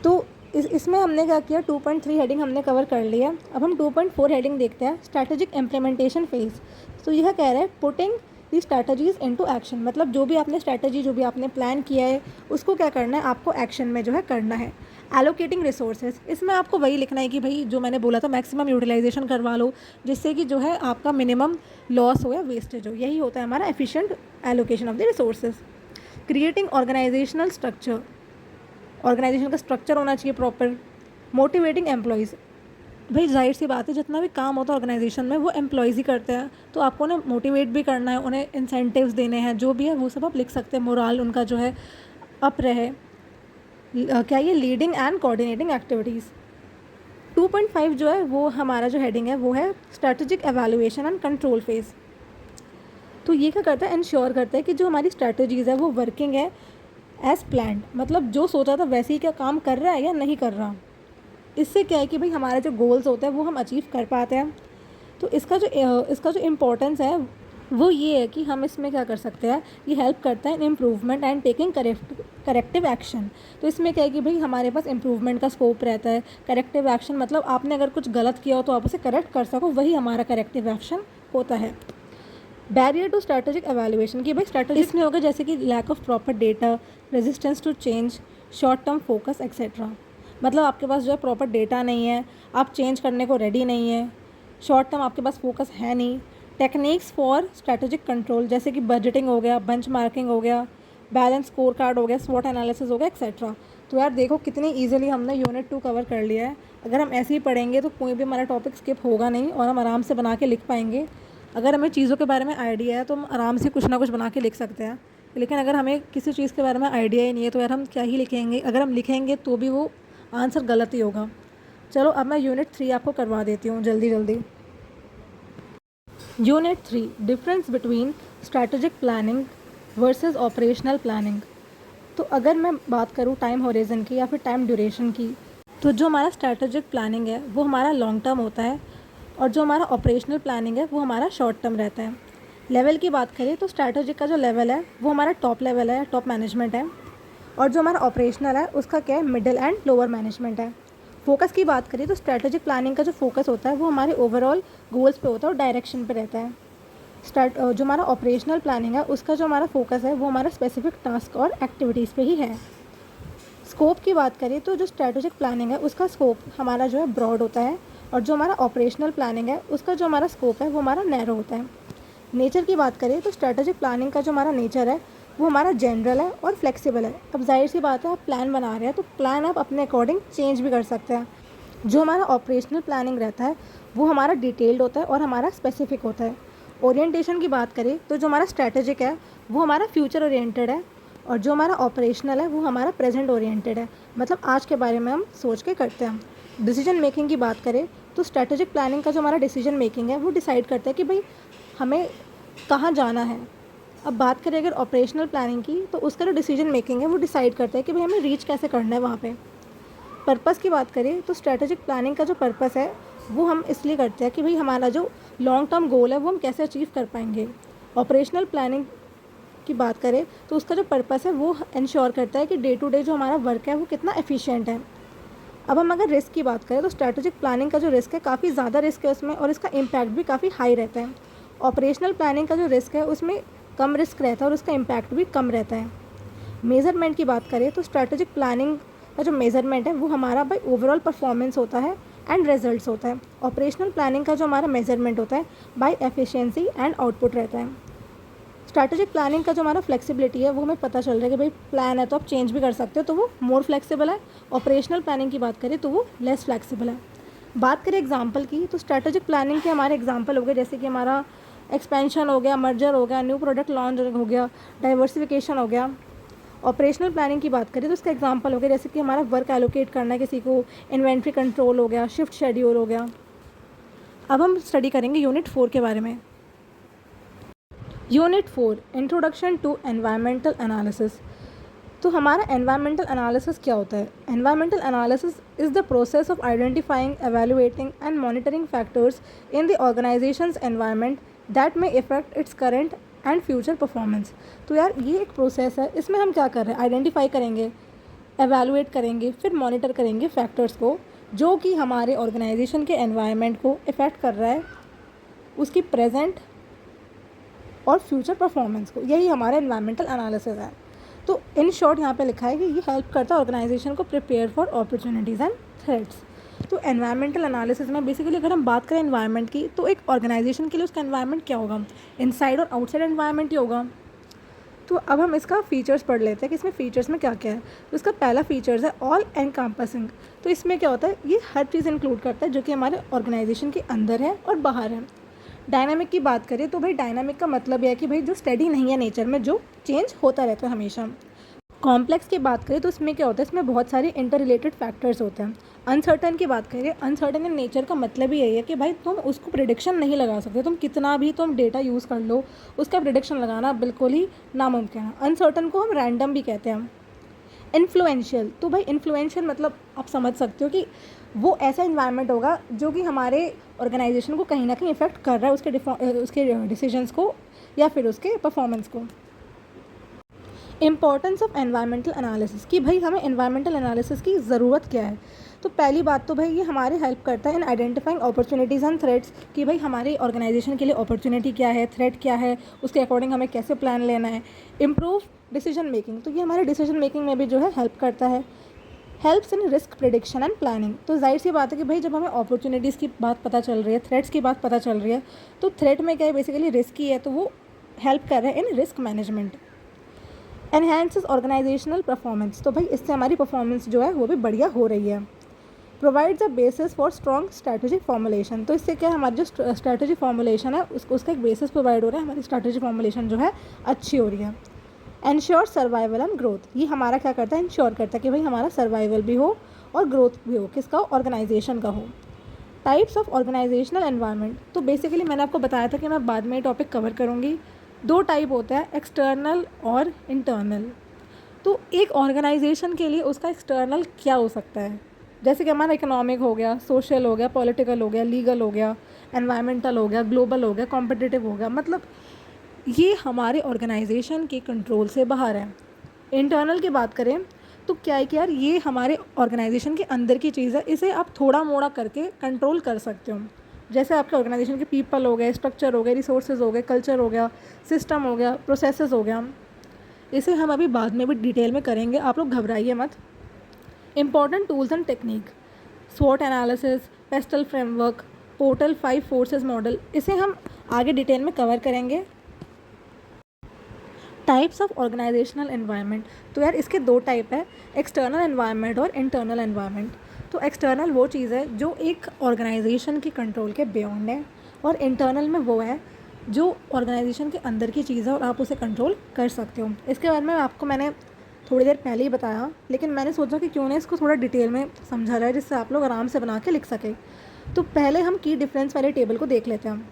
तो इसमें हमने क्या किया, 2.3 हेडिंग हमने कवर कर लिया। अब हम 2.4 हेडिंग देखते हैं, स्ट्रैटेजिक इम्प्लीमेंटेशन फेज। तो यह कह रहा है putting the strategies into action, मतलब जो भी आपने स्ट्रैटेजी, जो भी आपने प्लान किया है उसको क्या करना है, आपको एक्शन में जो है करना है। एलोकेटिंग रिसोर्सेज, इसमें आपको वही लिखना है कि भाई जो मैंने बोला था मैक्सिमम यूटिलाइजेशन करवा लो, जिससे कि जो है आपका मिनिमम लॉस हो या वेस्टेज हो। यही होता है हमारा efficient allocation of the resources. Creating organisational structure, organisation का स्ट्रक्चर होना चाहिए प्रॉपर। मोटिवेटिंग एम्प्लॉयज़, भाई जाहिर सी बात है जितना भी काम होता है ऑर्गेनाइजेशन में वो एम्प्लॉयज़ ही करते हैं, तो आपको उन्हें मोटिवेट भी करना है, उन्हें इंसेंटिव्स देने हैं, जो भी है वो सब आप लिख सकते हैं। मोराल उनका जो है अप रहे। क्या ये लीडिंग एंड कोऑर्डिनेटिंग एक्टिविटीज़। 2.5 जो है वो हमारा जो हेडिंग है वो है strategic evaluation and control phase. तो ये क्या करता है, इंश्योर करता है कि जो हमारी स्ट्रैटेजीज़ है वो वर्किंग है एज़ प्लान्ड, मतलब जो सोचा था वैसे ही क्या काम कर रहा है या नहीं कर रहा। इससे क्या है कि भाई हमारे जो गोल्स होते हैं वो हम अचीव कर पाते हैं। तो इसका जो इम्पोर्टेंस है वो ये है कि हम इसमें क्या कर सकते हैं, ये हेल्प करता है in improvement and taking corrective action. तो इसमें क्या है कि भाई हमारे पास इम्प्रूवमेंट का स्कोप रहता है। करेक्टिव एक्शन मतलब आपने अगर कुछ गलत किया हो तो आप उसे करेक्ट कर सको, वही हमारा करेक्टिव एक्शन होता है। बैरियर टू स्ट्रैटेजिक एवेल्युएशन की भाई स्ट्रैटेजिक इसमें होगा जैसे कि lack of proper data, resistance to change, short term focus etcetera. मतलब आपके पास जो है प्रॉपर डेटा नहीं है, आप चेंज करने को रेडी नहीं है, शॉर्ट टर्म आपके पास फोकस है नहीं। टेक्निक्स फॉर स्ट्रैटेजिक कंट्रोल जैसे कि बजटिंग हो गया, बेंचमार्किंग हो गया, बैलेंस स्कोर कार्ड हो गया, स्वॉट एनालिसिस हो गया एक्सेट्रा। तो यार देखो कितनी ईजिली हमने यूनिट 2 कवर कर लिया है। अगर हम ऐसे ही पढ़ेंगे तो कोई भी हमारा टॉपिक स्किप होगा नहीं और हम आराम से बना के लिख पाएंगे। अगर हमें चीज़ों के बारे में आइडिया है तो हम आराम से कुछ ना कुछ बना के लिख सकते हैं, लेकिन अगर हमें किसी चीज़ के बारे में आइडिया ही नहीं है तो यार हम क्या ही लिखेंगे। अगर हम लिखेंगे तो भी वो आंसर गलत ही होगा। चलो अब मैं यूनिट 3 आपको करवा देती हूँ जल्दी जल्दी। Unit 3 difference between strategic planning versus operational planning. तो अगर मैं बात करूँ टाइम होरिजन की या फिर टाइम ड्यूरेशन की, तो जो हमारा स्ट्रैटेजिक प्लानिंग है वो हमारा लॉन्ग टर्म होता है और जो हमारा ऑपरेशनल प्लानिंग है वो हमारा शॉर्ट टर्म रहता है। लेवल की बात करें तो स्ट्रैटेजिक का जो लेवल है वो हमारा टॉप लेवल है, टॉप मैनेजमेंट है, और जो हमारा ऑपरेशनल है उसका क्या है, मिडिल एंड लोअर मैनेजमेंट है। फोकस की बात करें तो स्ट्रैटेजिक प्लानिंग का जो फोकस होता है वो हमारे ओवरऑल गोल्स पे होता है और डायरेक्शन पे रहता है। जो हमारा ऑपरेशनल प्लानिंग है उसका जो हमारा फोकस है वो हमारा स्पेसिफिक टास्क और एक्टिविटीज़ पे ही है। स्कोप की बात करें तो जो स्ट्रैटेजिक प्लानिंग है उसका स्कोप हमारा जो है ब्रॉड होता है और जो हमारा ऑपरेशनल प्लानिंग है उसका जो हमारा स्कोप है वो हमारा नैरो होता है। नेचर की बात करें तो स्ट्रैटेजिक प्लानिंग का जो हमारा नेचर है वो हमारा जनरल है और फ्लेक्सिबल है। अब जाहिर सी बात है, आप प्लान बना रहे हैं तो प्लान आप अपने अकॉर्डिंग चेंज भी कर सकते हैं। जो हमारा ऑपरेशनल प्लानिंग रहता है वो हमारा डिटेल्ड होता है और हमारा स्पेसिफिक होता है। ओरिएंटेशन की बात करें तो जो हमारा स्ट्रैटेजिक है वो हमारा फ्यूचर ओरिएंटेड है और जो हमारा ऑपरेशनल है वो हमारा प्रेजेंट ओरिएंटेड है, मतलब आज के बारे में हम सोच के करते हैं। डिसीजन मेकिंग की बात करें तो स्ट्रैटेजिक प्लानिंग का जो हमारा डिसीजन मेकिंग है वो डिसाइड करता है कि भाई हमें कहाँ जाना है। अब बात करें अगर ऑपरेशनल प्लानिंग की तो उसका जो डिसीजन मेकिंग है वो डिसाइड करता है कि भाई हमें रीच कैसे करना है वहाँ पे। पर्पस की बात करें तो स्ट्रैटेजिक प्लानिंग का जो पर्पस है वो हम इसलिए करते हैं कि भाई हमारा जो लॉन्ग टर्म गोल है वो हम कैसे अचीव कर पाएंगे। ऑपरेशनल प्लानिंग की बात करें तो उसका जो पर्पस है वो इंश्योर करता है कि डे टू डे जो हमारा वर्क है वो कितना एफिशिएंट है। अब हम अगर रिस्क की बात करें तो स्ट्रैटेजिक प्लानिंग का जो रिस्क है काफ़ी ज़्यादा रिस्क है उसमें और इसका इम्पैक्ट भी काफ़ी हाई रहता है। ऑपरेशनल प्लानिंग का जो रिस्क है उसमें कम रिस्क रहता है और उसका इम्पैक्ट भी कम रहता है। मेज़रमेंट की बात करें तो स्ट्रैटेजिक प्लानिंग का जो मेज़रमेंट है वो हमारा बाय ओवरऑल परफॉर्मेंस होता है एंड रिजल्ट्स होता है। ऑपरेशनल प्लानिंग का जो हमारा मेज़रमेंट होता है बाय एफिशिएंसी एंड आउटपुट रहता है। स्ट्रैटेजिक प्लानिंग का जो हमारा फ्लेक्सिबिलिटी है वो हमें पता चल रहा है कि भाई प्लान है तो आप चेंज भी कर सकते हो, तो वो मोर फ्लेक्सिबल है। ऑपरेशनल प्लानिंग की बात करें तो वो लेस फ्लेक्सिबल है। बात करें एग्जांपल की तो स्ट्रैटेजिक प्लानिंग के हमारे एग्जांपल हो गए जैसे कि हमारा एक्सपेंशन हो गया, मर्जर हो गया, न्यू प्रोडक्ट लॉन्च हो गया, डाइवर्सिफिकेशन हो गया। ऑपरेशनल प्लानिंग की बात करें तो उसका एग्जांपल हो गया जैसे कि हमारा वर्क एलोकेट करना है किसी को, इन्वेंट्री कंट्रोल हो गया, शिफ्ट शेड्यूल हो गया। अब हम स्टडी करेंगे यूनिट 4 के बारे में। Unit 4 introduction to environmental analysis. तो हमारा एनवायरमेंटल एनालिसिस क्या होता है? Environmental analysis is the process of identifying, evaluating and monitoring factors in the organisation's environment that may affect its current and future performance. तो यार ये एक प्रोसेस है, इसमें हम क्या कर रहे हैं, आइडेंटिफाई करेंगे, एवेलुएट करेंगे, फिर मॉनिटर करेंगे फैक्टर्स को जो कि हमारे ऑर्गेनाइजेशन के एनवायरनमेंट को इफ़ेक्ट कर रहा है, उसकी प्रेजेंट और फ्यूचर परफॉर्मेंस को। यही हमारा एनवायरमेंटल एनालिसिस है। तो इन शॉर्ट यहाँ पे लिखा है कि ये हेल्प करता है ऑर्गेनाइजेशन को prepare for opportunities and threats. तो एनवायरमेंटल एनालिसिस में बेसिकली अगर हम बात करें एनवायरनमेंट की तो एक ऑर्गेनाइजेशन के लिए उसका एनवायरनमेंट क्या होगा, इनसाइड और आउटसाइड एनवायरनमेंट ही होगा। तो अब हम इसका फीचर्स पढ़ लेते हैं कि इसमें फ़ीचर्स में क्या क्या है। तो इसका पहला फीचर्स है ऑल एनकम्पासिंग। तो इसमें क्या होता है, ये हर चीज़ इंक्लूड करता है जो कि हमारे ऑर्गेनाइजेशन के अंदर है और बाहर है। डायनामिक की बात करें तो भाई डायनामिक का मतलब यह है कि भाई जो स्टडी नहीं है नेचर में, जो चेंज होता रहता है हमेशा। कॉम्प्लेक्स की बात करें तो इसमें क्या होता है, इसमें बहुत सारे इंटर रिलेटेड फैक्टर्स होते हैं। अनसर्टन की बात करें, अनसर्टन इन नेचर का मतलब ही यही है कि भाई तुम उसको प्रिडिक्शन नहीं लगा सकते, तुम कितना भी तुम डेटा यूज़ कर लो उसका प्रिडिक्शन लगाना बिल्कुल ही नामुमकिन है। अनसर्टन को हम रैंडम भी कहते हैं। इन्फ्लुएंशियल, तो भाई इन्फ्लुएंशियल मतलब आप समझ सकते हो कि वो ऐसा इन्वायरमेंट होगा जो कि हमारे ऑर्गेनाइजेशन को कहीं ना कहीं इफेक्ट कर रहा है, उसके डिसीजंस को या फिर उसके परफॉर्मेंस को। इम्पॉर्टेंस ऑफ एनवायरमेंटल एनालिसिस कि भाई हमें एनवायरमेंटल एनालिसिस की ज़रूरत क्या है। तो पहली बात तो भाई ये हमारे हेल्प करता है in identifying opportunities and threats कि भाई हमारी ऑर्गेनाइजेशन के लिए अपॉर्चुनिटी क्या है, थ्रेट क्या है, उसके अकॉर्डिंग हमें कैसे प्लान लेना है। इम्प्रूव डिसीजन मेकिंग, तो ये हमारे डिसीजन मेकिंग में भी जो है हेल्प करता है। Helps in risk prediction and planning, तो जाहिर सी बात है कि भाई जब हमें अपॉर्चुनिटीज़ की बात पता चल रही है, थ्रेट्स की बात पता चल रही है, तो थ्रेट में क्या है, बेसिकली रिस्क ही है, तो वो हेल्प कर रहे हैं in risk management. Enhances organisational performance, तो भाई इससे हमारी परफॉर्मेंस जो है वो भी बढ़िया हो रही है। Provides a basis for strong strategy formulation, तो इससे क्या है, हमारी जो स्ट्रैटेजी फॉर्मुलेशन है उसका एक बेसिस प्रोवाइड हो रहा है, हमारी स्ट्रैटेजी फॉर्मुलेशन जो है अच्छी हो रही है। एंश्योर सर्वाइवल एंड ग्रोथ, ये हमारा क्या करता है, इंश्योर करता है कि भाई हमारा सर्वाइवल भी हो और ग्रोथ भी हो, किसका, ऑर्गेनाइजेशन का हो। टाइप्स ऑफ ऑर्गेनाइजेशनल एनवायरनमेंट, तो बेसिकली मैंने आपको बताया था कि मैं बाद में ये टॉपिक कवर करूँगी। दो टाइप होता है, एक्सटर्नल और इंटरनल। तो एक ऑर्गेनाइजेशन के लिए उसका एक्सटर्नल क्या हो सकता है, जैसे कि हमारा इकोनॉमिक हो गया, सोशल हो गया, पॉलिटिकल हो गया, लीगल हो गया, एनवायरमेंटल हो गया, ग्लोबल हो गया, कॉम्पिटिटिव हो गया, मतलब ये हमारे ऑर्गेनाइजेशन के कंट्रोल से बाहर है। इंटरनल की बात करें तो क्या है कि यार ये हमारे ऑर्गेनाइजेशन के अंदर की चीज़ है, इसे आप थोड़ा मोड़ा करके कंट्रोल कर सकते हो। जैसे आपके ऑर्गेनाइजेशन के पीपल हो गए, स्ट्रक्चर हो गए, रिसोर्सेज हो गए, कल्चर हो गया, सिस्टम हो गया, प्रोसेसेस हो गया, इसे हम अभी बाद में भी डिटेल में करेंगे, आप लोग घबराइए मत। इंपॉर्टेंट टूल्स एंड टेक्निक, स्वॉट analysis, PESTEL framework, Porter 5 forces model, इसे हम आगे डिटेल में कवर करेंगे। टाइप्स ऑफ ऑर्गेनाइजेशनल एनवायरनमेंट, तो यार इसके दो टाइप है, एक्सटर्नल एनवायरनमेंट और इंटरनल एनवायरनमेंट। तो एक्सटर्नल वो चीज़ है जो एक ऑर्गेनाइजेशन के कंट्रोल के बियॉन्ड है, और इंटरनल में वो है जो ऑर्गेनाइजेशन के अंदर की चीज़ है और आप उसे कंट्रोल कर सकते हो। इसके बारे में आपको मैंने थोड़ी देर पहले ही बताया, लेकिन मैंने सोचा कि क्यों ना इसको थोड़ा डिटेल में समझा जाए जिससे आप लोग आराम से बना के लिख सकें। तो पहले हम की डिफरेंस वाले टेबल को देख लेते हैं।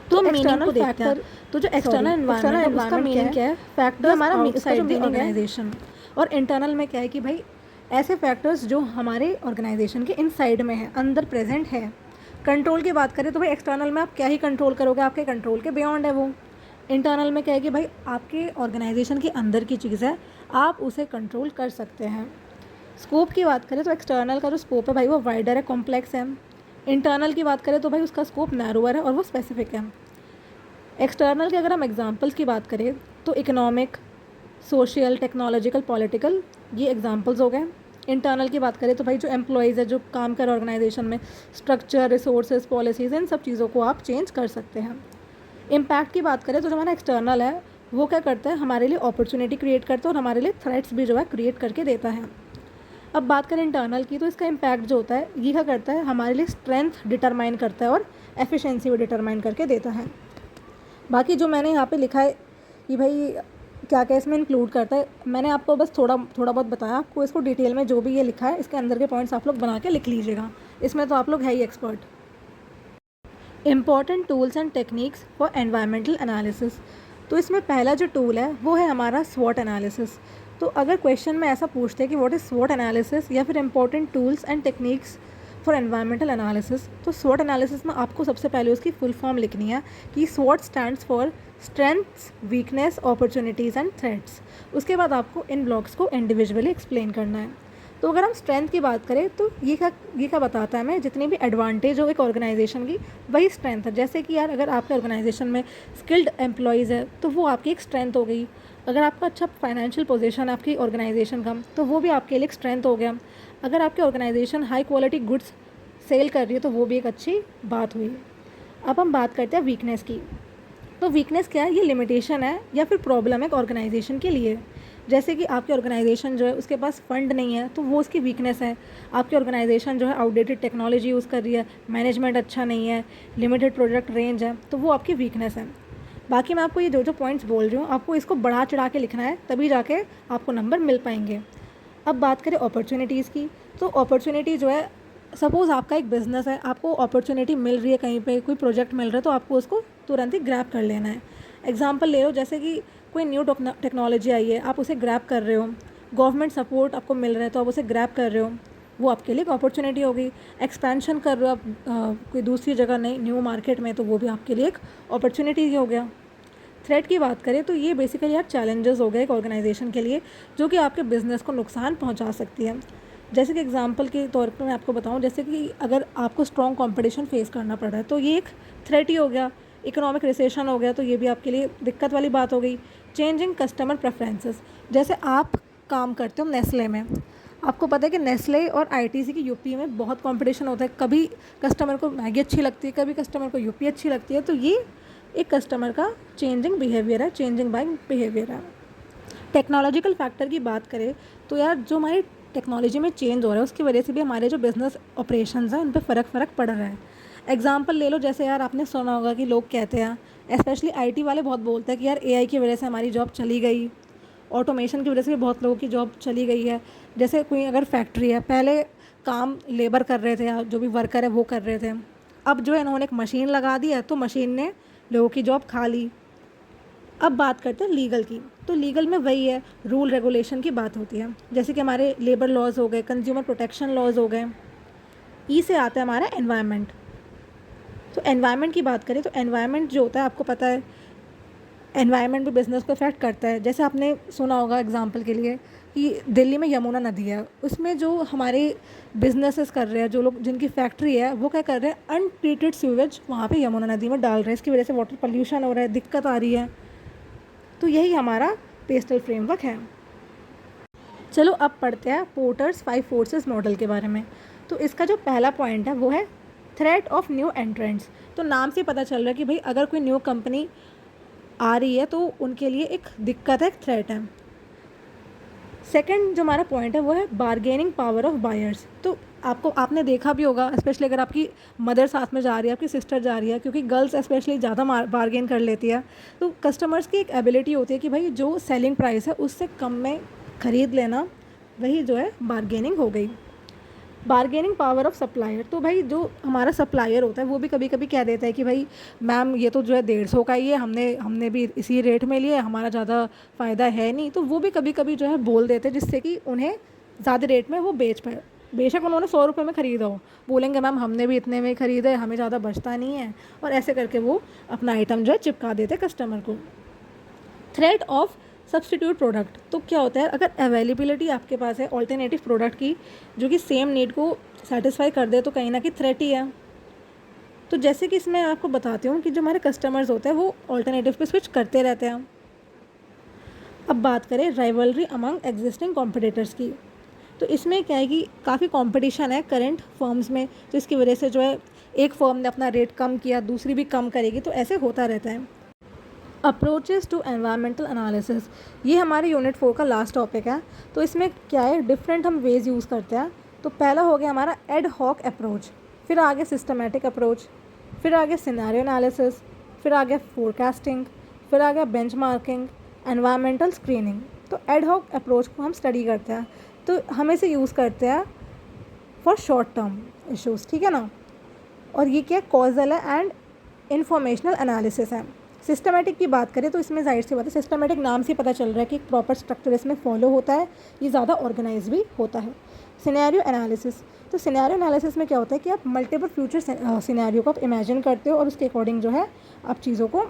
तो एक्सटर्नल फैक्टर, तो जो एक्सटर्नल एनवायरनमेंट उसका मीनिंग क्या है, फैक्टर हमारा ऑर्गेनाइजेशन, और इंटरनल में क्या है कि भाई ऐसे फैक्टर्स जो हमारे ऑर्गेनाइजेशन के इनसाइड में है, अंदर प्रेजेंट है। कंट्रोल की बात करें तो भाई एक्सटर्नल में आप क्या ही कंट्रोल करोगे, आपके कंट्रोल के बियॉन्ड है वो। इंटरनल में क्या है कि भाई आपके ऑर्गेनाइजेशन के अंदर की चीज़ है, आप उसे कंट्रोल कर सकते हैं। स्कोप की बात करें तो एक्सटर्नल का जो स्कोप है भाई वो वाइडर है, कॉम्प्लेक्स है। इंटरनल की बात करें तो भाई उसका स्कोप नैरोअर है और वो स्पेसिफिक है। एक्सटर्नल के अगर हम एग्जांपल्स की बात करें तो इकोनॉमिक, सोशल, टेक्नोलॉजिकल, पॉलिटिकल, ये एग्जांपल्स हो गए। इंटरनल की बात करें तो भाई जो एम्प्लॉयज़ है, जो काम कर ऑर्गेनाइजेशन में, स्ट्रक्चर, रिसोर्सेज, पॉलिसीज़, इन सब चीज़ों को आप चेंज कर सकते हैं। इम्पैक्ट की बात करें तो जो हमारा एक्सटर्नल है वो क्या करता है, हमारे लिए अपॉर्चुनिटी क्रिएट करता है और हमारे लिए थ्रेट्स भी जो है क्रिएट करके देता है। अब बात करें इंटरनल की, तो इसका इम्पैक्ट जो होता है ये क्या करता है, हमारे लिए स्ट्रेंथ डिटरमाइन करता है और एफिशिएंसी भी डिटरमाइन करके देता है। बाकी जो मैंने यहाँ पे लिखा है कि भाई क्या क्या इसमें इंक्लूड करता है, मैंने आपको बस थोड़ा बहुत बताया, आपको इसको डिटेल में जो भी ये लिखा है इसके अंदर के पॉइंट्स आप लोग बना के लिख लीजिएगा, इसमें तो आप लोग है ही expert. Important tools and techniques for environmental analysis, तो इसमें पहला जो टूल है वो है हमारा स्वॉट एनालिसिस। तो अगर क्वेश्चन में ऐसा पूछते हैं कि व्हाट इज़ स्वॉट एनालिसिस या फिर important tools and techniques for environmental analysis, तो स्वॉट एनालिसिस में आपको सबसे पहले उसकी फुल फॉर्म लिखनी है कि स्वॉट stands for strengths, weakness, opportunities and threats. उसके बाद आपको इन ब्लॉक्स को इंडिविजुअली एक्सप्लेन करना है। तो अगर हम स्ट्रेंथ की बात करें तो ये क्या बताता है हमें, जितनी भी एडवांटेज हो एक ऑर्गेनाइजेशन की वही स्ट्रेंथ है। जैसे कि यार अगर आपके ऑर्गेनाइजेशन में स्किल्ड एम्प्लॉयज़ है तो वो आपकी एक स्ट्रेंथ हो गई। अगर आपका अच्छा फाइनेंशियल पोजीशन है आपकी ऑर्गेनाइजेशन का तो वो भी आपके लिए एक स्ट्रेंथ हो गया। अगर आपकी organisation high quality goods sell कर रही है तो वो भी एक अच्छी बात हुई। अब हम बात करते हैं वीकनेस की। तो वीकनेस क्या है, ये लिमिटेशन है या फिर प्रॉब्लम है एक ऑर्गेनाइजेशन के लिए। जैसे कि आपकी ऑर्गेनाइजेशन जो है उसके पास फंड नहीं है तो वो उसकी वीकनेस है। आपकी ऑर्गेनाइजेशन जो है आउटडेटेड टेक्नोलॉजी यूज़ कर रही है, मैनेजमेंट अच्छा नहीं है, लिमिटेड प्रोडक्ट रेंज है, तो वो आपकी वीकनेस है। बाकी मैं आपको ये जो पॉइंट्स बोल रही हूँ आपको इसको बढ़ा चढ़ा के लिखना है, तभी जाके आपको नंबर मिल पाएंगे। अब बात करें अपॉर्चुनिटीज़ की, तो अपॉर्चुनिटी जो है, सपोज़ आपका एक बिज़नेस है, आपको अपॉर्चुनिटी मिल रही है, कहीं पे कोई प्रोजेक्ट मिल रहा है तो आपको उसको तुरंत ही ग्रैब कर लेना है। एग्जांपल ले लो, जैसे कि कोई न्यू टेक्नोलॉजी आई है, आप उसे ग्रैब कर रहे हो, गवर्नमेंट सपोर्ट आपको मिल रहा है तो आप उसे ग्रैब कर रहे हो, वो आपके लिए एक अपॉर्चुनिटी होगी। एक्सपेंशन कर रहे हो आप कोई दूसरी जगह, नहीं न्यू मार्केट में, तो वो भी आपके लिए एक अपॉर्चुनिटी हो गया। थ्रेट की बात करें तो ये बेसिकली यार चैलेंजेस हो गए एक ऑर्गेनाइजेशन के लिए जो कि आपके बिजनेस को नुकसान पहुंचा सकती है। जैसे कि एग्जांपल के तौर पर मैं आपको बताऊं, जैसे कि अगर आपको स्ट्रॉन्ग कंपटीशन फेस करना पड़ रहा है तो ये एक थ्रेट ही हो गया। इकोनॉमिक रिसेशन हो गया तो ये भी आपके लिए दिक्कत वाली बात हो गई। चेंजिंग कस्टमर प्रेफरेंसेस, जैसे आप काम करते हो नेस्ले में, आपको पता है कि नेस्ले और आईटीसी की यूपी में बहुत कंपटीशन होता है। कभी कस्टमर को मैगी अच्छी लगती है, कभी कस्टमर को यूपी अच्छी लगती है। तो ये एक कस्टमर का चेंजिंग बिहेवियर है, चेंजिंग बाइंग बिहेवियर है। टेक्नोलॉजिकल फैक्टर की बात करें तो यार जो हमारी टेक्नोलॉजी में चेंज हो रहा है उसकी वजह से भी हमारे जो बिज़नेस ऑपरेशंस हैं उन पर फ़र्क पड़ रहा है। एग्जांपल ले लो, जैसे यार आपने सुना होगा कि लोग कहते हैं, स्पेशली आईटी वाले बहुत बोलते हैं कि यार एआई की वजह से हमारी जॉब चली गई, ऑटोमेशन की वजह से भी बहुत लोगों की जॉब चली गई है। जैसे कोई अगर फैक्ट्री है, पहले काम लेबर कर रहे थे या जो भी वर्कर है वो कर रहे थे, अब जो है इन्होंने एक मशीन लगा दी है तो मशीन ने लोगों की जॉब खा ली। अब बात करते हैं लीगल की, तो लीगल में वही है, रूल रेगुलेशन की बात होती है। जैसे कि हमारे लेबर लॉज हो गए, कंज्यूमर प्रोटेक्शन लॉज हो गए। ई से आता है हमारा एनवायरनमेंट। तो एनवायरनमेंट की बात करें तो एनवायरनमेंट जो होता है आपको पता है, एनवायरनमेंट भी बिज़नेस को इफेक्ट करता है। जैसे आपने सुना होगा एग्जांपल के लिए कि दिल्ली में यमुना नदी है, उसमें जो हमारे बिजनेसेस कर रहे हैं, जो लोग जिनकी फैक्ट्री है वो क्या कर रहे हैं, अनट्रीटेड सीवेज वहाँ पे यमुना नदी में डाल रहे हैं। इसकी वजह से वाटर पोल्यूशन हो रहा है, दिक्कत आ रही है। तो यही हमारा पेस्टल फ्रेमवर्क है। चलो अब पढ़ते हैं पोर्टर्स 5 फोर्सेस मॉडल के बारे में। तो इसका जो पहला पॉइंट है वो है थ्रेट ऑफ न्यू एंट्रेंट्स। तो नाम से पता चल रहा है कि भाई अगर कोई न्यू कंपनी आ रही है तो उनके लिए एक दिक्कत है, एक थ्रेट है। सेकंड जो हमारा पॉइंट है वो है बार्गेनिंग पावर ऑफ बायर्स। तो आपने देखा भी होगा, स्पेशली अगर आपकी मदर साथ में जा रही है, आपकी सिस्टर जा रही है, क्योंकि गर्ल्स स्पेशली ज़्यादा बार्गेन कर लेती है। तो कस्टमर्स की एक एबिलिटी होती है कि भाई जो सेलिंग प्राइस है उससे कम में ख़रीद लेना, वही जो है बार्गेनिंग हो गई। बार्गेनिंग पावर ऑफ सप्लायर, तो भाई जो हमारा सप्लायर होता है वो भी कभी कभी कह देता है कि भाई मैम ये तो जो है 150 का ही है, हमने भी इसी रेट में लिया है, हमारा ज़्यादा फ़ायदा है नहीं। तो वो भी कभी कभी जो है बोल देते हैं जिससे कि उन्हें ज़्यादा रेट में वो बेच पाए। बेशक उन्होंने 100 रुपये में ख़रीदा हो, बोलेंगे मैम हमने भी इतने में ख़रीदा है, हमें ज़्यादा बचता नहीं है, और ऐसे करके वो अपना आइटम जो है चिपका देते कस्टमर को। थ्रेट ऑफ सब्सटीट्यूट प्रोडक्ट, तो क्या होता है अगर अवेलेबिलिटी आपके पास है ऑल्टरनेटिव प्रोडक्ट की जो कि सेम नीड को सेटिस्फाई कर दे, तो कहीं ना कहीं थ्रेट ही है। तो जैसे कि इसमें आपको बताती हूँ कि जो हमारे कस्टमर्स होते हैं वो ऑल्टरनेटिव पे स्विच करते रहते हैं। अब बात करें राइवलरी अमंग एग्जिस्टिंग कॉम्पिटिटर्स की, तो इसमें क्या है कि काफ़ी कंपटीशन है करंट फर्म्स में, तो इसकी वजह से जो है एक फर्म ने अपना रेट कम किया, दूसरी भी कम करेगी, तो ऐसे होता रहता है। अप्रोचेस टू एनवायरमेंटल एनालिसिस, ये हमारे यूनिट 4 का लास्ट टॉपिक है। तो इसमें क्या है, डिफरेंट हम वेज यूज़ करते हैं। तो पहला हो गया हमारा एड हॉक अप्रोच, फिर आगे सिस्टमेटिक अप्रोच, फिर आगे सिनेरियो एनालिसिस, फिर आगे फोरकास्टिंग, फिर आगे बेंचमार्किंग, एनवायरमेंटल स्क्रीनिंग। तो एड हॉक अप्रोच को हम स्टडी करते हैं, तो हम इसे यूज़ करते हैं फॉर शॉर्ट टर्म इश्यूज़, ठीक है ना। और ये क्या कॉजल है एंड इंफॉर्मेशनल एनालिसिस है। सिस्टमेटिक की बात करें तो इसमें जाहिर सी बात है, सिस्टमेटिक नाम से पता चल रहा है कि एक प्रॉपर स्ट्रक्चर इसमें फॉलो होता है, ये ज़्यादा ऑर्गेनाइज भी होता है। सिनेरियो एनालिसिस, तो सिनेरियो एनालिसिस में क्या होता है कि आप मल्टीपल फ्यूचर सिनेरियो को आप इमेजिन करते हो और उसके अकॉर्डिंग जो है आप चीज़ों को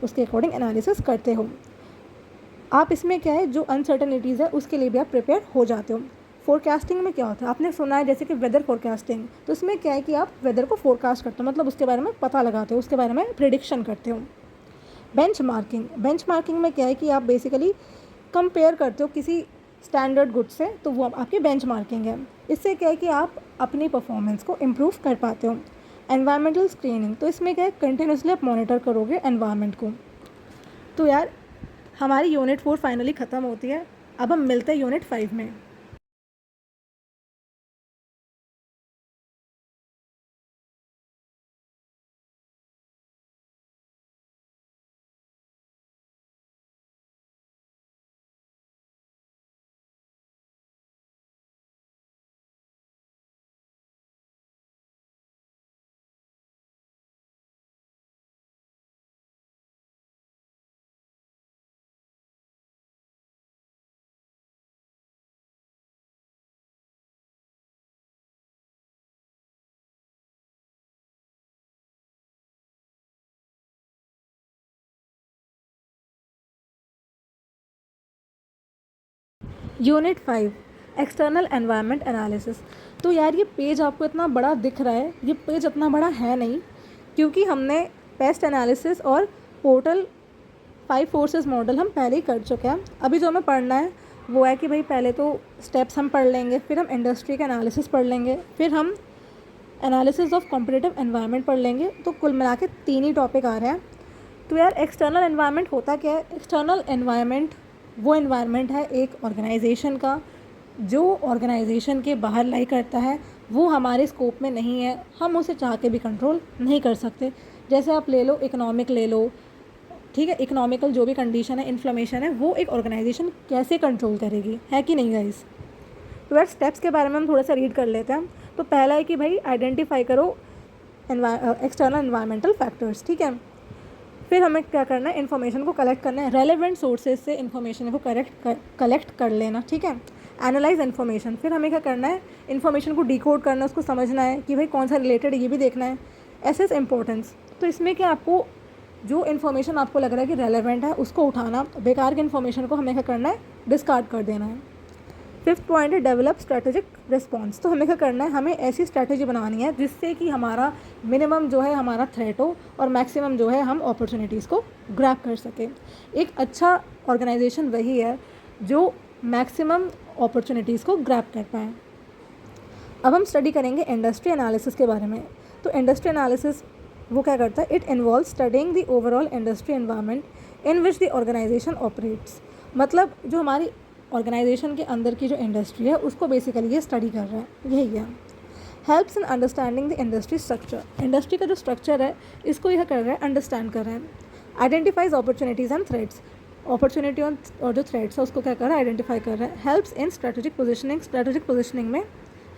उसके अकॉर्डिंग एनालिसिस करते हो। आप इसमें क्या है जो अनसर्टनिटीज़ है उसके लिए भी आप प्रिपेयर हो जाते हो। फोरकास्टिंग में क्या होता है, आपने सुना है जैसे कि वेदर फोरकास्टिंग, तो इसमें क्या है कि आप वेदर को फोरकास्ट करते हो, मतलब उसके बारे में पता लगाते हो, उसके बारे में प्रिडिक्शन करते हो। बेंचमार्किंग में क्या है कि आप बेसिकली कंपेयर करते हो किसी स्टैंडर्ड गुड से, तो वो आपकी बेंचमार्किंग है। इससे क्या है कि आप अपनी परफॉर्मेंस को इम्प्रूव कर पाते हो। एनवायरमेंटल स्क्रीनिंग, तो इसमें क्या है कंटिन्यूसली आप मॉनिटर करोगे एनवायरनमेंट को। तो यार हमारी यूनिट 4 फाइनली ख़त्म होती है, अब हम मिलते हैं यूनिट 5 में। Unit 5 external environment analysis. तो यार ये पेज आपको इतना बड़ा दिख रहा है, ये पेज इतना बड़ा है नहीं, क्योंकि हमने पेस्ट एनालिसिस और पोर्टल 5 फोर्सेस मॉडल हम पहले ही कर चुके हैं। अभी जो हमें पढ़ना है वो है कि भाई पहले तो स्टेप्स हम पढ़ लेंगे, फिर हम इंडस्ट्री का एनालिसिस पढ़ लेंगे, फिर हम एनालिसिस ऑफ कॉम्पिटिटिव एनवायरनमेंट पढ़ लेंगे। तो कुल मिला के 3 ही टॉपिक आ रहे हैं। तो यार एक्सटर्नल एनवायरनमेंट होता क्या है? एक्सटर्नल एनवायरनमेंट वो एनवायरनमेंट है एक ऑर्गेनाइजेशन का जो ऑर्गेनाइजेशन के बाहर लाई करता है, वो हमारे स्कोप में नहीं है, हम उसे चाह के भी कंट्रोल नहीं कर सकते। जैसे आप ले लो इकोनॉमिक ले लो, ठीक है, इकोनॉमिकल जो भी कंडीशन है, इन्फ्लेमेशन है, वो एक ऑर्गेनाइजेशन कैसे कंट्रोल करेगी, है कि नहीं गाइस? तो यार स्टेप्स के बारे में हम थोड़ा सा रीड कर लेते हैं। तो पहला है कि भाई आइडेंटिफाई करो एक्सटर्नल एनवायरमेंटल फैक्टर्स, ठीक है। फिर हमें क्या करना है? इन्फॉर्मेशन को कलेक्ट करना है, रेलेवेंट सोर्सेज से इन्फॉर्मेशन को कलेक्ट कर लेना, ठीक है। एनालाइज इन्फॉर्मेशन, फिर हमें क्या करना है? इन्फॉर्मेशन को डिकोड करना, उसको समझना है कि भाई कौन सा रिलेटेड है, ये भी देखना है। एसेस इम्पोर्टेंस, तो इसमें क्या आपको जो इन्फॉर्मेशन आपको लग रहा है कि रेलेवेंट है उसको उठाना, बेकार की इन्फॉर्मेशन को हमें क्या करना है? डिस्कार्ड कर देना है। 5th पॉइंट है डेवलप स्ट्रेटेजिक रिस्पॉन्स। तो हमें क्या करना है? हमें ऐसी स्ट्रैटेजी बनानी है जिससे कि हमारा मिनिमम जो है हमारा थ्रेट हो और मैक्सिमम जो है हम अपॉर्चुनिटीज़ को ग्रैब कर सकें। एक अच्छा ऑर्गेनाइजेशन वही है जो मैक्सिमम अपॉर्चुनिटीज़ को ग्रैब कर पाए। अब हम स्टडी करेंगे इंडस्ट्री एनालिसिस के बारे में। तो इंडस्ट्री एनालिसिस वो क्या करता है? It involve studying the overall industry environment in which the organisation operates. मतलब जो हमारी ऑर्गेनाइजेशन के अंदर की जो इंडस्ट्री है उसको बेसिकली ये स्टडी कर रहा है, यही है। Helps in understanding the industry structure, industry का जो स्ट्रक्चर है इसको यह कर रहा है, अंडरस्टैंड कर रहा है। Identifies opportunities and threats, opportunity और जो थ्रेट्स है उसको क्या कर रहा है? आइडेंटिफाई कर रहा है। हेल्प्स इन स्ट्रेटेजिक पोजिशनिंग, स्ट्रेटेजिक पोजिशनिंग में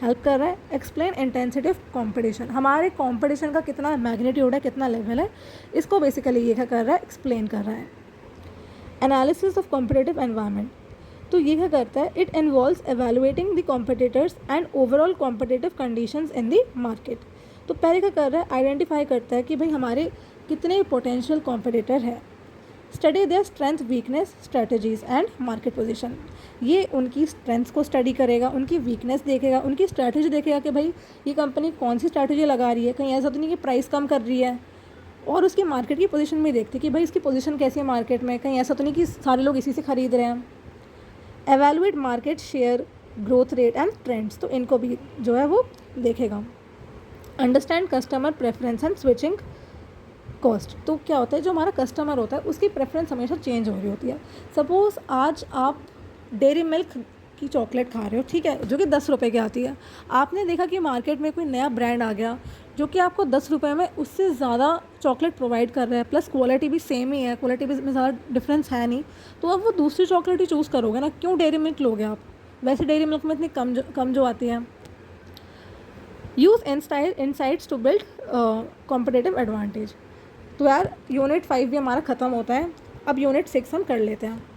हेल्प कर रहा है। एक्सप्लेन इंटेंसिटी ऑफ कॉम्पिटिशन, हमारे कॉम्पिटिशन का कितना मैग्नीट्यूड है, कितना लेवल है, इसको बेसिकली ये क्या कर रहा है? एक्सप्लेन कर रहा है। एनालिसिस ऑफ कॉम्पिटिटिव एनवायरनमेंट, तो ये क्या करता है? It involves evaluating the competitors and overall competitive conditions in the market. तो पहले क्या कर रहा है? आइडेंटिफाई करता है कि भाई हमारे कितने पोटेंशियल कॉम्पिटिटर हैं। Study their strength, weakness, strategies and market position, ये उनकी स्ट्रेंथ्स को स्टडी करेगा, उनकी वीकनेस देखेगा, उनकी स्ट्रैटेजी देखेगा कि भाई ये कंपनी कौन सी स्ट्रैटेजी लगा रही है, कहीं ऐसा तो नहीं कि प्राइस कम कर रही है, और उसकी मार्केट की पोजीशन भी देखते कि भाई इसकी पोजीशन कैसी है मार्केट में, कहीं ऐसा तो नहीं कि सारे लोग इसी से खरीद रहे हैं। Evaluate market share, growth rate and trends, तो इनको भी जो है वो देखेगा। Understand customer preference and switching cost, तो क्या होता है? जो हमारा कस्टमर होता है उसकी प्रेफरेंस हमेशा चेंज हो रही होती है। सपोज़ आज आप डेयरी मिल्क की चॉकलेट खा रहे हो, ठीक है, जो कि 10 रुपये की आती है। आपने देखा कि मार्केट में कोई नया ब्रांड आ गया जो कि आपको 10 रुपये में उससे ज़्यादा चॉकलेट प्रोवाइड कर रहा है, प्लस क्वालिटी भी सेम ही है, क्वालिटी में ज़्यादा डिफरेंस है नहीं, तो अब वो दूसरी चॉकलेट ही चूज़ करोगे ना, क्यों डेयरी मिल्क लोगे आप? वैसे डेयरी मिल्क में इतनी कम जो आती है। Use insights to build competitive advantage. तो यार यूनिट 5 भी हमारा ख़त्म होता है, अब यूनिट 6 हम कर लेते हैं।